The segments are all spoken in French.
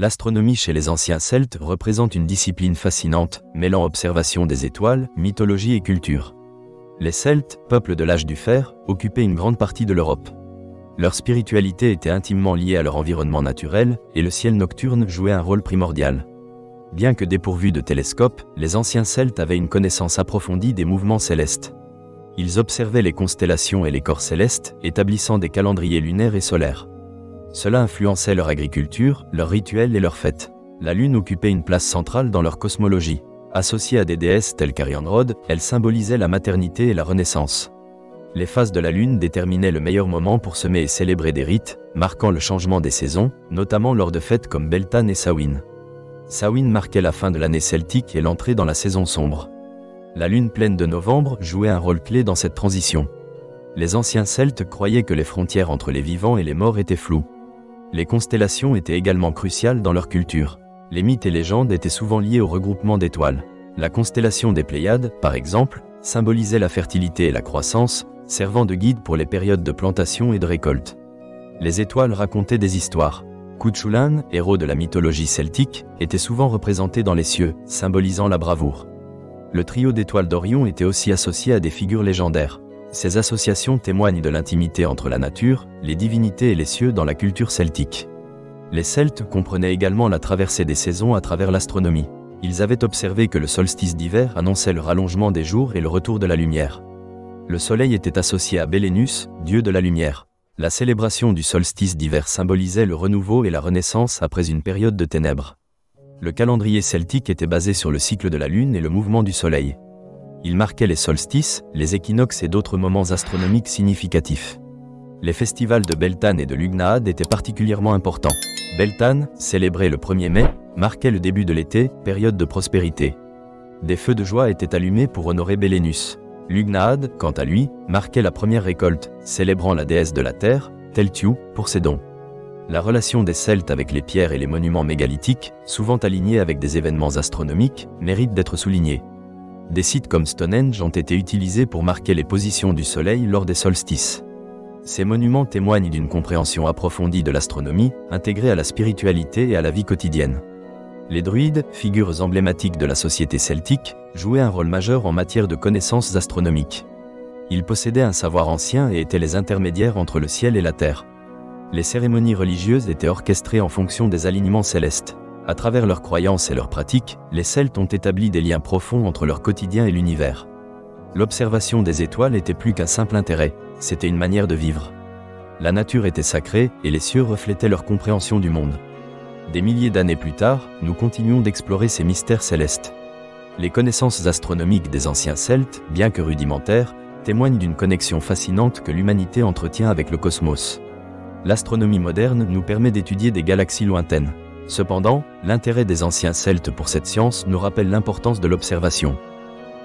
L'astronomie chez les anciens Celtes représente une discipline fascinante, mêlant observation des étoiles, mythologie et culture. Les Celtes, peuple de l'âge du fer, occupaient une grande partie de l'Europe. Leur spiritualité était intimement liée à leur environnement naturel, et le ciel nocturne jouait un rôle primordial. Bien que dépourvus de télescopes, les anciens Celtes avaient une connaissance approfondie des mouvements célestes. Ils observaient les constellations et les corps célestes, établissant des calendriers lunaires et solaires. Cela influençait leur agriculture, leurs rituels et leurs fêtes. La Lune occupait une place centrale dans leur cosmologie. Associée à des déesses telles qu'Ariandrode, elle symbolisait la maternité et la renaissance. Les phases de la Lune déterminaient le meilleur moment pour semer et célébrer des rites, marquant le changement des saisons, notamment lors de fêtes comme Beltane et Samhain. Samhain marquait la fin de l'année celtique et l'entrée dans la saison sombre. La lune pleine de novembre jouait un rôle clé dans cette transition. Les anciens Celtes croyaient que les frontières entre les vivants et les morts étaient floues. Les constellations étaient également cruciales dans leur culture. Les mythes et légendes étaient souvent liés au regroupement d'étoiles. La constellation des Pléiades, par exemple, symbolisait la fertilité et la croissance, servant de guide pour les périodes de plantation et de récolte. Les étoiles racontaient des histoires. Cuchulainn, héros de la mythologie celtique, était souvent représenté dans les cieux, symbolisant la bravoure. Le trio d'étoiles d'Orion était aussi associé à des figures légendaires. Ces associations témoignent de l'intimité entre la nature, les divinités et les cieux dans la culture celtique. Les Celtes comprenaient également la traversée des saisons à travers l'astronomie. Ils avaient observé que le solstice d'hiver annonçait le rallongement des jours et le retour de la lumière. Le soleil était associé à Belenus, dieu de la lumière. La célébration du solstice d'hiver symbolisait le renouveau et la renaissance après une période de ténèbres. Le calendrier celtique était basé sur le cycle de la Lune et le mouvement du Soleil. Il marquait les solstices, les équinoxes et d'autres moments astronomiques significatifs. Les festivals de Beltane et de Lugnaad étaient particulièrement importants. Beltane, célébré le 1er mai, marquait le début de l'été, période de prospérité. Des feux de joie étaient allumés pour honorer Belenus. Lugnaad, quant à lui, marquait la première récolte, célébrant la déesse de la terre, Teltiu, pour ses dons. La relation des Celtes avec les pierres et les monuments mégalithiques, souvent alignés avec des événements astronomiques, mérite d'être soulignés. Des sites comme Stonehenge ont été utilisés pour marquer les positions du Soleil lors des solstices. Ces monuments témoignent d'une compréhension approfondie de l'astronomie, intégrée à la spiritualité et à la vie quotidienne. Les druides, figures emblématiques de la société celtique, jouaient un rôle majeur en matière de connaissances astronomiques. Ils possédaient un savoir ancien et étaient les intermédiaires entre le ciel et la terre. Les cérémonies religieuses étaient orchestrées en fonction des alignements célestes. À travers leurs croyances et leurs pratiques, les Celtes ont établi des liens profonds entre leur quotidien et l'univers. L'observation des étoiles était plus qu'un simple intérêt, c'était une manière de vivre. La nature était sacrée et les cieux reflétaient leur compréhension du monde. Des milliers d'années plus tard, nous continuons d'explorer ces mystères célestes. Les connaissances astronomiques des anciens Celtes, bien que rudimentaires, témoignent d'une connexion fascinante que l'humanité entretient avec le cosmos. L'astronomie moderne nous permet d'étudier des galaxies lointaines. Cependant, l'intérêt des anciens Celtes pour cette science nous rappelle l'importance de l'observation.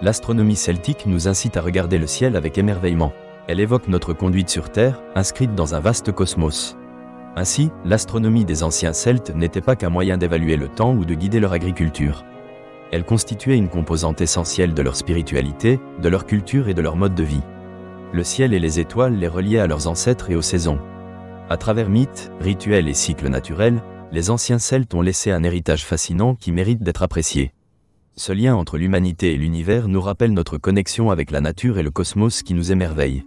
L'astronomie celtique nous incite à regarder le ciel avec émerveillement. Elle évoque notre conduite sur Terre, inscrite dans un vaste cosmos. Ainsi, l'astronomie des anciens Celtes n'était pas qu'un moyen d'évaluer le temps ou de guider leur agriculture. Elle constituait une composante essentielle de leur spiritualité, de leur culture et de leur mode de vie. Le ciel et les étoiles les reliaient à leurs ancêtres et aux saisons. À travers mythes, rituels et cycles naturels, les anciens Celtes ont laissé un héritage fascinant qui mérite d'être apprécié. Ce lien entre l'humanité et l'univers nous rappelle notre connexion avec la nature et le cosmos qui nous émerveille.